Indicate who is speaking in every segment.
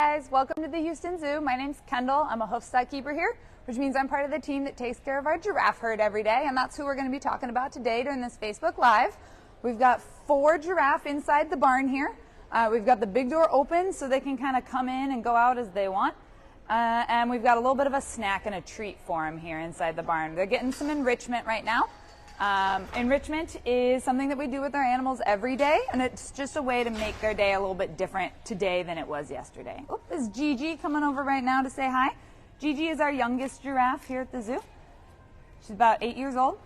Speaker 1: Guys, welcome to the Houston Zoo. My name's Kendall. I'm a hoof stud keeper here, which means I'm part of the team that takes care of our giraffe herd every day, and that's who we're going to be talking about today during this Facebook Live. We've got 4 giraffe inside the barn here. We've got the big door open so they can kind of come in and go out as they want. And we've got a little bit of a snack and a treat for them here inside the barn. They're getting some enrichment right now. Enrichment is something that we do with our animals every day, and it's just a way to make their day a little bit different today than it was yesterday. Oh, is Gigi coming over right now to say hi? Gigi is our youngest giraffe here at the zoo. She's about 8 years old.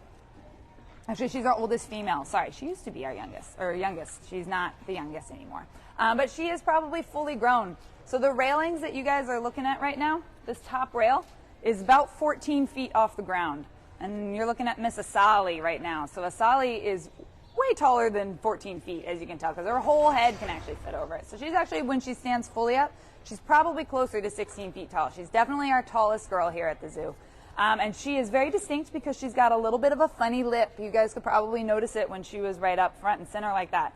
Speaker 1: Actually, she's our oldest female. Sorry, she used to be our youngest. She's not the youngest anymore. But she is probably fully grown. So the railings that you guys are looking at right now, this top rail, is about 14 feet off the ground. And you're looking at Miss Asali right now. So Asali is way taller than 14 feet, as you can tell, because her whole head can actually fit over it. So she's actually, when she stands fully up, she's probably closer to 16 feet tall. She's definitely our tallest girl here at the zoo. And she is very distinct because she's got a little bit of a funny lip. You guys could probably notice it when she was right up front and center like that.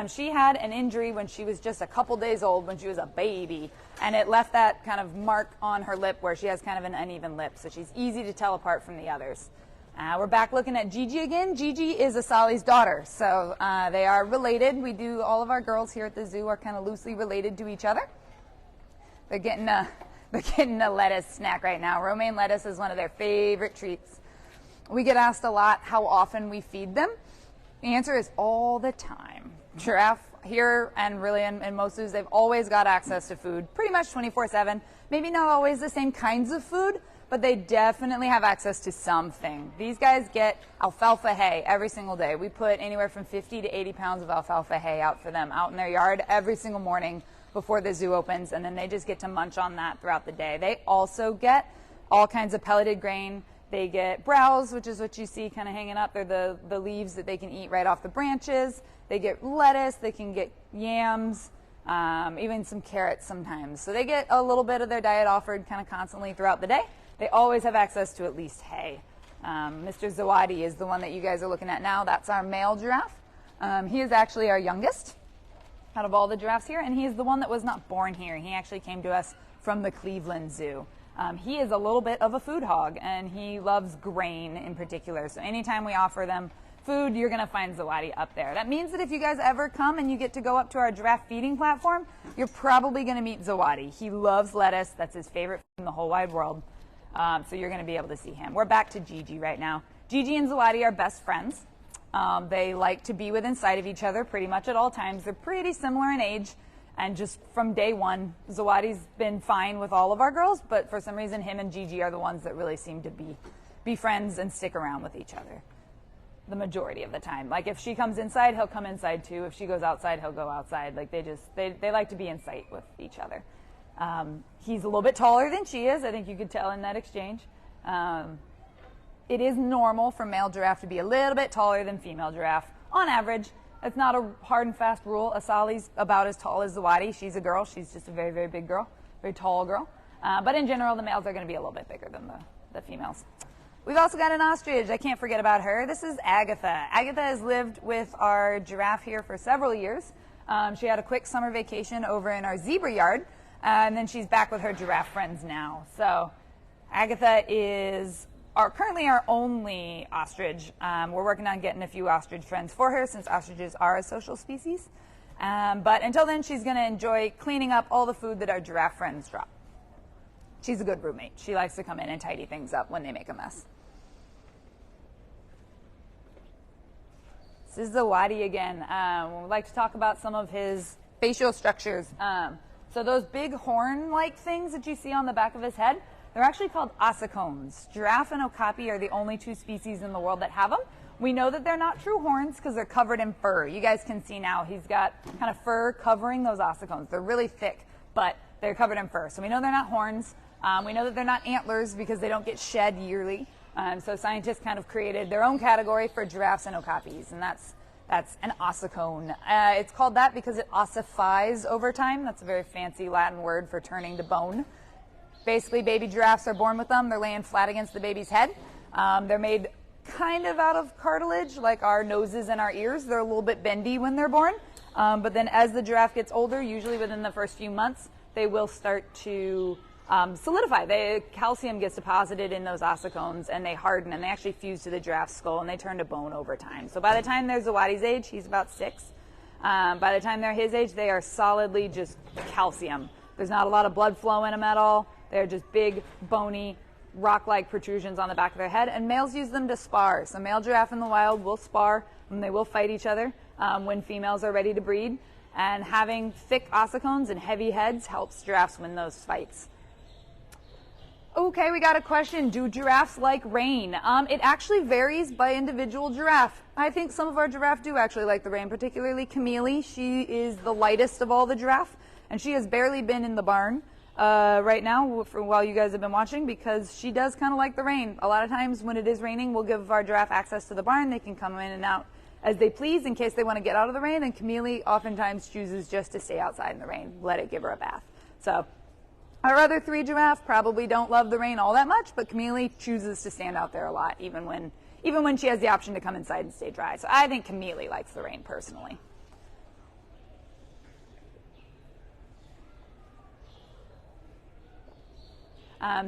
Speaker 1: She had an injury when she was just a couple days old, when she was a baby, and it left that kind of mark on her lip where she has kind of an uneven lip, so she's easy to tell apart from the others. We're back looking at Gigi again. Gigi is Asali's daughter, so they are related. We do, all of our girls here at the zoo are kind of loosely related to each other. They're getting a lettuce snack right now. Romaine lettuce is one of their favorite treats. We get asked a lot how often we feed them. The answer is all the time. Giraffe here and really in most zoos, they've always got access to food, pretty much 24/7. Maybe not always the same kinds of food, but they definitely have access to something. These guys get alfalfa hay every single day. We put anywhere from 50 to 80 pounds of alfalfa hay out for them out in their yard every single morning before the zoo opens, and then they just get to munch on that throughout the day. They also get all kinds of pelleted grain. They get browse, which is what you see kind of hanging up. They're the leaves that they can eat right off the branches. They get lettuce. They can get yams, even some carrots sometimes. So they get a little bit of their diet offered kind of constantly throughout the day. They always have access to at least hay. Mr. Zawadi is the one that you guys are looking at now. That's our male giraffe. He is actually our youngest out of all the giraffes here, and he is the one that was not born here. He actually came to us from the Cleveland Zoo. He is a little bit of a food hog, and he loves grain in particular. So anytime we offer them food, you're going to find Zawadi up there. That means that if you guys ever come and you get to go up to our giraffe feeding platform, you're probably going to meet Zawadi. He loves lettuce. That's his favorite food in the whole wide world. So you're going to be able to see him. We're back to Gigi right now. Gigi and Zawadi are best friends. They like to be within sight of each other pretty much at all times. They're pretty similar in age. And just from day one, Zawadi's been fine with all of our girls, but for some reason, him and Gigi are the ones that really seem to be friends and stick around with each other the majority of the time. Like if she comes inside, he'll come inside too. If she goes outside, he'll go outside. Like they like to be in sight with each other. He's a little bit taller than she is. I think you could tell in that exchange. It is normal for male giraffe to be a little bit taller than female giraffe on average. It's not a hard and fast rule. Asali's about as tall as Zawadi. She's a girl. She's just a very, very big girl, very tall girl. But in general, the males are going to be a little bit bigger than the females. We've also got an ostrich. I can't forget about her. This is Agatha. Agatha has lived with our giraffe here for several years. She had a quick summer vacation over in our zebra yard, and then she's back with her giraffe friends now. So Agatha is currently our only ostrich. We're working on getting a few ostrich friends for her since ostriches are a social species. But until then, she's going to enjoy cleaning up all the food that our giraffe friends drop. She's a good roommate. She likes to come in and tidy things up when they make a mess. This is Zawadi again. We'd like to talk about some of his facial structures. So those big horn-like things that you see on the back of his head, they're actually called ossicones. Giraffe and okapi are the only 2 species in the world that have them. We know that they're not true horns because they're covered in fur. You guys can see now he's got kind of fur covering those ossicones. They're really thick, but they're covered in fur. So we know they're not horns. We know that they're not antlers because they don't get shed yearly. So scientists kind of created their own category for giraffes and okapis, and that's an ossicone. It's called that because it ossifies over time. That's a very fancy Latin word for turning to bone. Basically, baby giraffes are born with them. They're laying flat against the baby's head. They're made kind of out of cartilage, like our noses and our ears. They're a little bit bendy when they're born. But then as the giraffe gets older, usually within the first few months, they will start to solidify. Calcium gets deposited in those ossicones and they harden and they actually fuse to the giraffe's skull and they turn to bone over time. So by the time they're Zawadi's age, he's about 6. By the time they're his age, they are solidly just calcium. There's not a lot of blood flow in them at all. They're just big, bony, rock-like protrusions on the back of their head, and males use them to spar. So male giraffe in the wild will spar, and they will fight each other when females are ready to breed. And having thick ossicones and heavy heads helps giraffes win those fights. Okay, we got a question. Do giraffes like rain? It actually varies by individual giraffe. I think some of our giraffe do actually like the rain, particularly Kamili. She is the lightest of all the giraffe, and she has barely been in the barn right now while you guys have been watching because she does kind of like the rain. A lot of times when it is raining, we'll give our giraffe access to the barn. They can come in and out as they please in case they want to get out of the rain, and Kamili oftentimes chooses just to stay outside in the rain, let it give her a bath. So our other 3 giraffe probably don't love the rain all that much, but Kamili chooses to stand out there a lot, even when she has the option to come inside and stay dry. So I think Kamili likes the rain personally.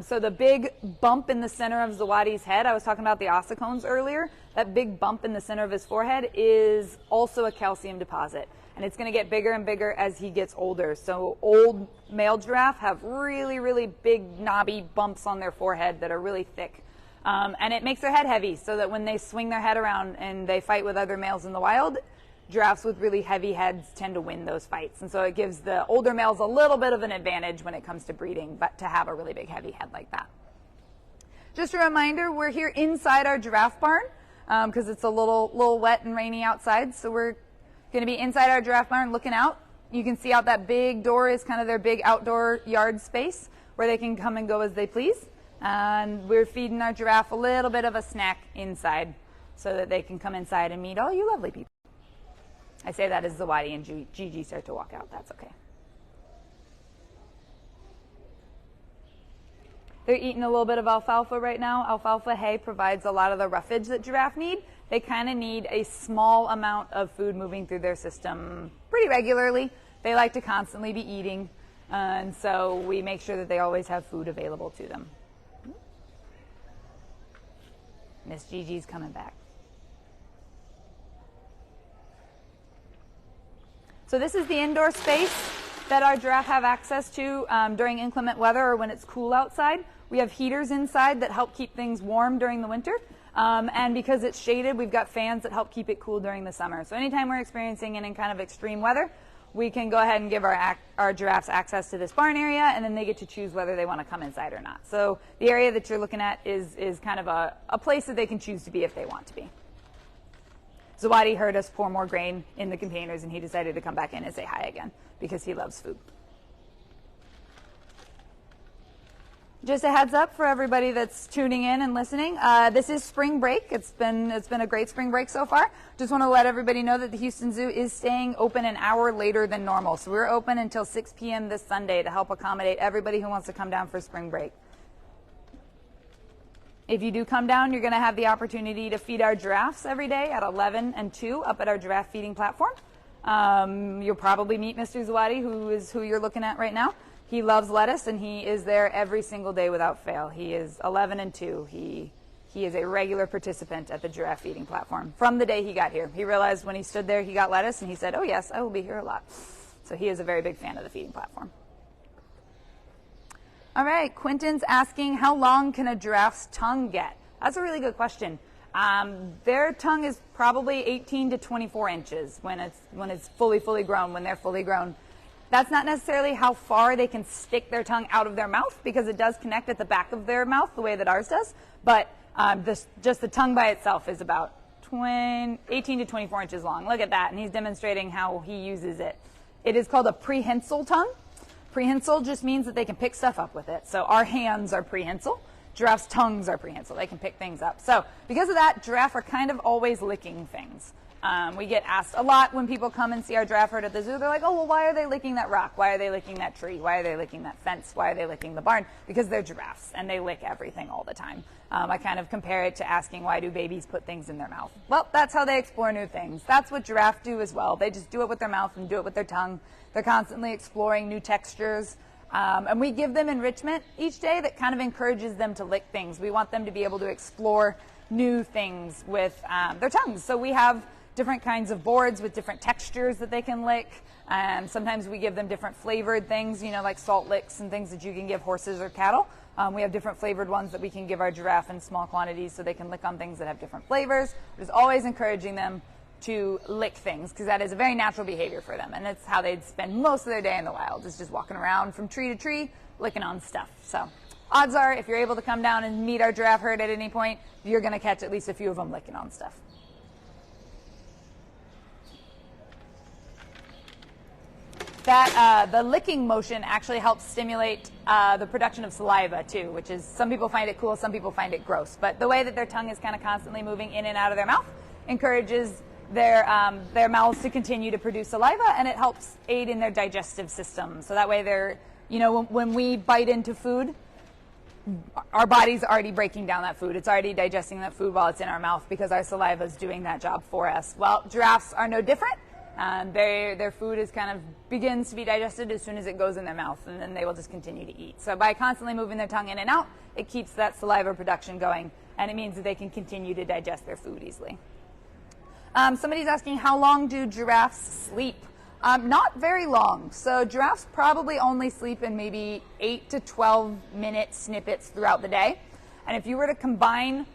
Speaker 1: So the big bump in the center of Zawadi's head, I was talking about the ossicones earlier, that big bump in the center of his forehead is also a calcium deposit. And it's going to get bigger and bigger as he gets older. So old male giraffe have really, really big knobby bumps on their forehead that are really thick. And it makes their head heavy so that when they swing their head around and they fight with other males in the wild, giraffes with really heavy heads tend to win those fights. And so it gives the older males a little bit of an advantage when it comes to breeding, but to have a really big heavy head like that. Just a reminder, we're here inside our giraffe barn because it's a little wet and rainy outside. So we're going to be inside our giraffe barn looking out. You can see out that big door is kind of their big outdoor yard space where they can come and go as they please. And we're feeding our giraffe a little bit of a snack inside so that they can come inside and meet all you lovely people. I say that as Zawadi and Gigi start to walk out. That's okay. They're eating a little bit of alfalfa right now. Alfalfa hay provides a lot of the roughage that giraffe need. They kind of need a small amount of food moving through their system pretty regularly. They like to constantly be eating, and so we make sure that they always have food available to them. Miss Gigi's coming back. So this is the indoor space that our giraffe have access to during inclement weather or when it's cool outside. We have heaters inside that help keep things warm during the winter. And because it's shaded, we've got fans that help keep it cool during the summer. So anytime we're experiencing any kind of extreme weather, we can go ahead and give our giraffes access to this barn area, and then they get to choose whether they want to come inside or not. So the area that you're looking at is kind of a place that they can choose to be if they want to be. Zawadi heard us pour more grain in the containers, and he decided to come back in and say hi again because he loves food. Just a heads up for everybody that's tuning in and listening. This is spring break. It's been a great spring break so far. Just want to let everybody know that the Houston Zoo is staying open an hour later than normal. So we're open until 6 p.m. this Sunday to help accommodate everybody who wants to come down for spring break. If you do come down, you're going to have the opportunity to feed our giraffes every day at 11 and 2 up at our giraffe feeding platform. You'll probably meet Mr. Zawadi, who you're looking at right now. He loves lettuce, and he is there every single day without fail. He is 11 and 2. He is a regular participant at the giraffe feeding platform from the day he got here. He realized when he stood there he got lettuce, and he said, oh yes, I will be here a lot. So he is a very big fan of the feeding platform. All right, Quentin's asking, how long can a giraffe's tongue get? That's a really good question. Their tongue is probably 18 to 24 inches when it's fully grown, when they're fully grown. That's not necessarily how far they can stick their tongue out of their mouth because it does connect at the back of their mouth the way that ours does. But just the tongue by itself is about 18 to 24 inches long. Look at that, and he's demonstrating how he uses it. It is called a prehensile tongue. Prehensile just means that they can pick stuff up with it. So our hands are prehensile. Giraffes' tongues are prehensile. They can pick things up. So because of that, giraffe are kind of always licking things. We get asked a lot when people come and see our giraffe herd at the zoo. They're like, oh, well, why are they licking that rock? Why are they licking that tree? Why are they licking that fence? Why are they licking the barn? Because they're giraffes, and they lick everything all the time. I kind of compare it to asking, why do babies put things in their mouth? Well, that's how they explore new things. That's what giraffes do as well. They just do it with their mouth and do it with their tongue. They're constantly exploring new textures. And we give them enrichment each day that kind of encourages them to lick things. We want them to be able to explore new things with their tongues. So we have different kinds of boards with different textures that they can lick. Sometimes we give them different flavored things, you know, like salt licks and things that you can give horses or cattle. We have different flavored ones that we can give our giraffe in small quantities so they can lick on things that have different flavors. We're just always encouraging them to lick things because that is a very natural behavior for them. And it's how they'd spend most of their day in the wild, is just walking around from tree to tree, licking on stuff. So odds are, if you're able to come down and meet our giraffe herd at any point, you're going to catch at least a few of them licking on stuff. The licking motion actually helps stimulate the production of saliva too, which is, some people find it cool, some people find it gross. But the way that their tongue is kind of constantly moving in and out of their mouth encourages their mouths to continue to produce saliva, and it helps aid in their digestive system. So that way they're, you know, when we bite into food, our body's already breaking down that food. It's already digesting that food while it's in our mouth because our saliva is doing that job for us. Well, giraffes are no different. Their food is kind of begins to be digested as soon as it goes in their mouth, and then they will just continue to eat. So by constantly moving their tongue in and out, it keeps that saliva production going, and it means that they can continue to digest their food easily. Somebody's asking, how long do giraffes sleep? Not very long. So giraffes probably only sleep in maybe 8 to 12 minute snippets throughout the day. And if you were to combine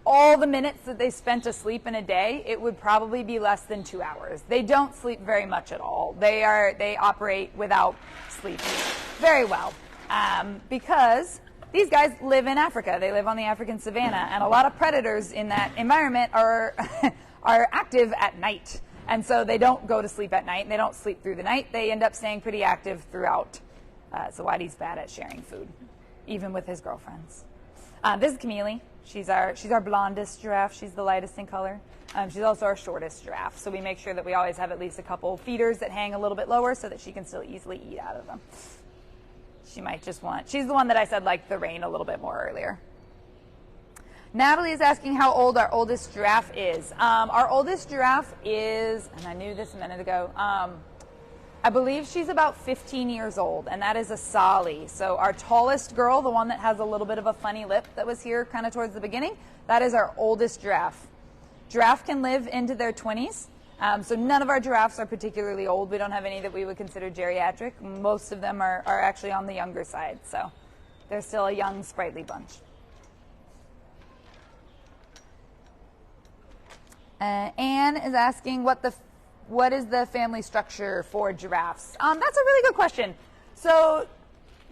Speaker 1: all the minutes that they spent asleep in a day, it would probably be less than 2 hours. They don't sleep very much at all. They operate without sleep very well because these guys live in Africa. They live on the African savanna, and a lot of predators in that environment are are active at night. And so they don't go to sleep at night, and they don't sleep through the night. They end up staying pretty active throughout. Zawadi's bad at sharing food, even with his girlfriends. This is Kamili. She's our blondest giraffe. She's the lightest in color. She's also our shortest giraffe. So we make sure that we always have at least a couple feeders that hang a little bit lower so that she can still easily eat out of them. She might just want, she's the one that I said liked the rain a little bit more earlier. Natalie is asking how old our oldest giraffe is. Our oldest giraffe is, and I knew this a minute ago, I believe she's about 15 years old, and that is Asali. So our tallest girl, the one that has a little bit of a funny lip that was here kind of towards the beginning, that is our oldest giraffe. Giraffe can live into their 20s. So none of our giraffes are particularly old. We don't have any that we would consider geriatric. Most of them are actually on the younger side. So they're still a young, sprightly bunch. Anne is asking what is the family structure for giraffes? That's a really good question. So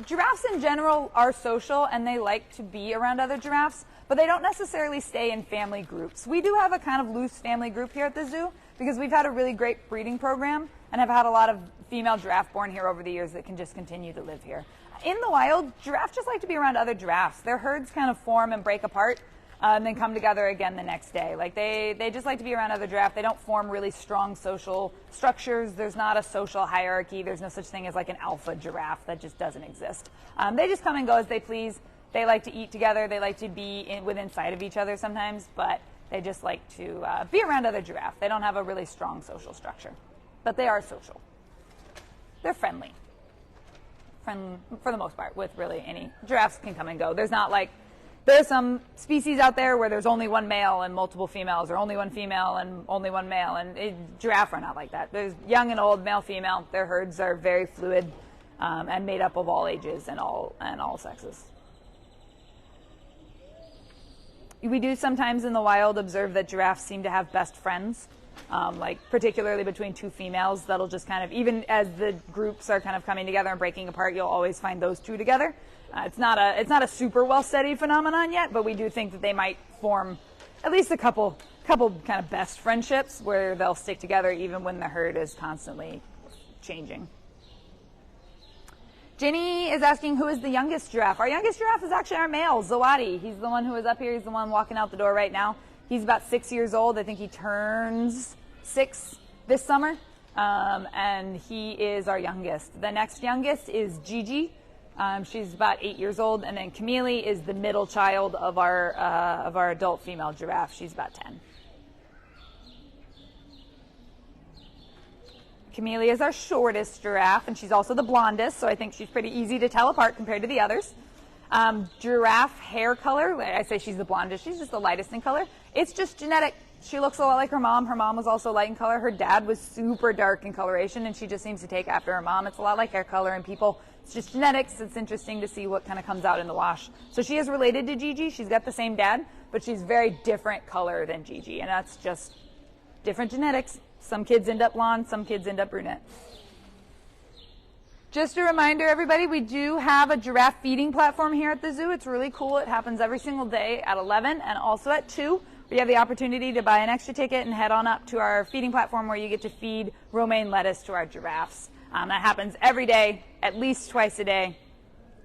Speaker 1: giraffes in general are social, and they like to be around other giraffes, but they don't necessarily stay in family groups. We do have a kind of loose family group here at the zoo because we've had a really great breeding program and have had a lot of female giraffe born here over the years that can just continue to live here. In the wild, giraffes just like to be around other giraffes. Their herds kind of form and break apart and then come together again the next day. Like they just like to be around other giraffe. They don't form really strong social structures. There's not a social hierarchy. There's no such thing as like an alpha giraffe. That just doesn't exist. They just come and go as they please. They like to eat together. They like to be within sight of each other sometimes, but they just like to be around other giraffe. They don't have a really strong social structure, but they are social. They're friendly for the most part with really any. Giraffes can come and go. There's not like, there's some species out there where there's only one male and multiple females, or only one female and only one male, and giraffe are not like that. There's young and old, male, female. Their herds are very fluid and made up of all ages and all sexes. We do sometimes in the wild observe that giraffes seem to have best friends, like particularly between two females. That'll just kind of, even as the groups are kind of coming together and breaking apart, you'll always find those two together. It's not a super well studied phenomenon yet, but we do think that they might form at least a couple kind of best friendships where they'll stick together even when the herd is constantly changing. Jenny is asking who is the youngest giraffe. Our youngest giraffe is actually our male, Zawadi. He's the one who is up here. He's the one walking out the door right now. He's about 6 years old. I think he turns 6 this summer, and he is our youngest. The next youngest is Gigi. She's about 8 years old, and then Kamili is the middle child of our adult female giraffe. She's about 10. Kamili is our shortest giraffe, and she's also the blondest, so I think she's pretty easy to tell apart compared to the others. Giraffe hair color, I say she's the blondest, she's just the lightest in color. It's just genetic. She looks a lot like her mom. Her mom was also light in color. Her dad was super dark in coloration, and she just seems to take after her mom. It's a lot like hair color and people. It's just genetics. It's interesting to see what kind of comes out in the wash. So she is related to Gigi. She's got the same dad, but she's very different color than Gigi, and that's just different genetics. Some kids end up blonde, some kids end up brunette. Just a reminder, everybody, we do have a giraffe feeding platform here at the zoo. It's really cool. It happens every single day at 11 and also at 2. You have the opportunity to buy an extra ticket and head on up to our feeding platform where you get to feed romaine lettuce to our giraffes. That happens every day, at least twice a day,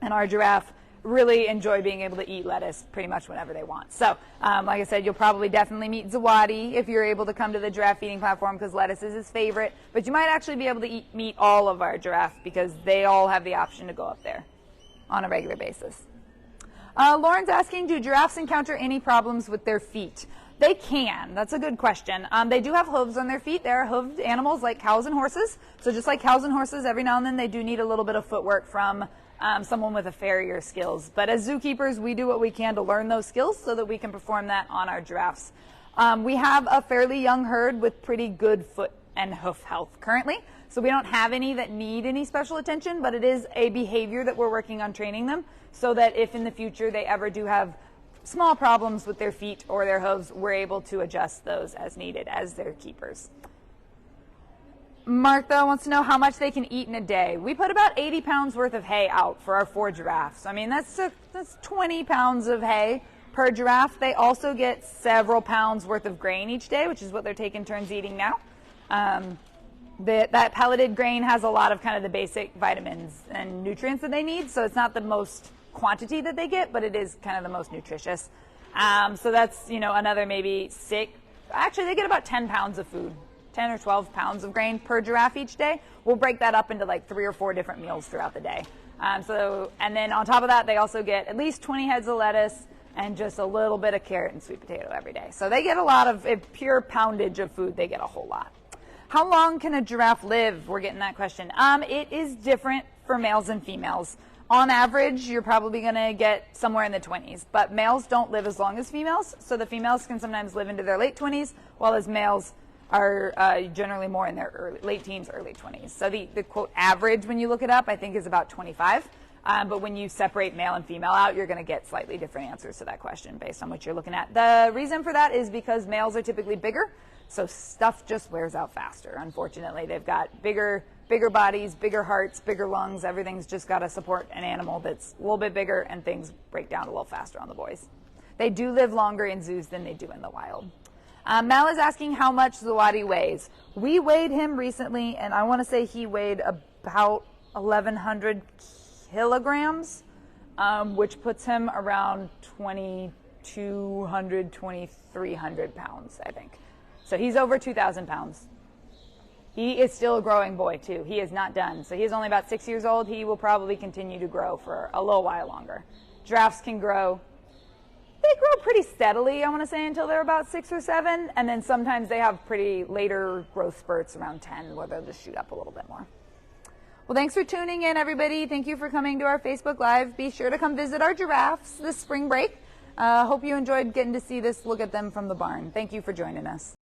Speaker 1: and our giraffe really enjoy being able to eat lettuce pretty much whenever they want. So, like I said, you'll probably definitely meet Zawadi if you're able to come to the giraffe feeding platform because lettuce is his favorite, but you might actually be able to meet all of our giraffe because they all have the option to go up there on a regular basis. Lauren's asking, do giraffes encounter any problems with their feet? They can. That's a good question. They do have hooves on their feet. They're hooved animals like cows and horses. So just like cows and horses, every now and then they do need a little bit of footwork from someone with a farrier skills. But as zookeepers, we do what we can to learn those skills so that we can perform that on our giraffes. We have a fairly young herd with pretty good foot and hoof health currently. So we don't have any that need any special attention, but it is a behavior that we're working on training them so that if in the future they ever do have small problems with their feet or their hooves, we're able to adjust those as needed as their keepers. Martha wants to know how much they can eat in a day. We put about 80 pounds worth of hay out for our 4 giraffes. I mean, that's 20 pounds of hay per giraffe. They also get several pounds worth of grain each day, which is what they're taking turns eating now. That pelleted grain has a lot of kind of the basic vitamins and nutrients that they need, so it's not the most quantity that they get, but it is kind of the most nutritious. So that's, another maybe actually they get about 10 pounds of food, 10 or 12 pounds of grain per giraffe each day. We'll break that up into like 3 or 4 different meals throughout the day. And then on top of that, they also get at least 20 heads of lettuce and just a little bit of carrot and sweet potato every day. So they get a lot of pure poundage of food. They get a whole lot. How long can a giraffe live? We're getting that question. It is different for males and females. On average, you're probably going to get somewhere in the 20s, but males don't live as long as females, so the females can sometimes live into their late 20s, while as males are generally more in their late teens, early 20s. So the quote average, when you look it up, I think is about 25, but when you separate male and female out, you're going to get slightly different answers to that question based on what you're looking at. The reason for that is because males are typically bigger, so stuff just wears out faster. Unfortunately, they've got bigger bodies, bigger hearts, bigger lungs. Everything's just got to support an animal that's a little bit bigger, and things break down a little faster on the boys. They do live longer in zoos than they do in the wild. Mel is asking how much Zawadi weighs. We weighed him recently, and I want to say he weighed about 1,100 kilograms, which puts him around 2,200, 2,300 pounds, I think. So he's over 2,000 pounds. He is still a growing boy, too. He is not done. So he's only about 6 years old. He will probably continue to grow for a little while longer. Giraffes can grow. They grow pretty steadily, I want to say, until they're about 6 or 7. And then sometimes they have pretty later growth spurts around 10 where they'll just shoot up a little bit more. Well, thanks for tuning in, everybody. Thank you for coming to our Facebook Live. Be sure to come visit our giraffes this spring break. Hope you enjoyed getting to see this, look at them from the barn. Thank you for joining us.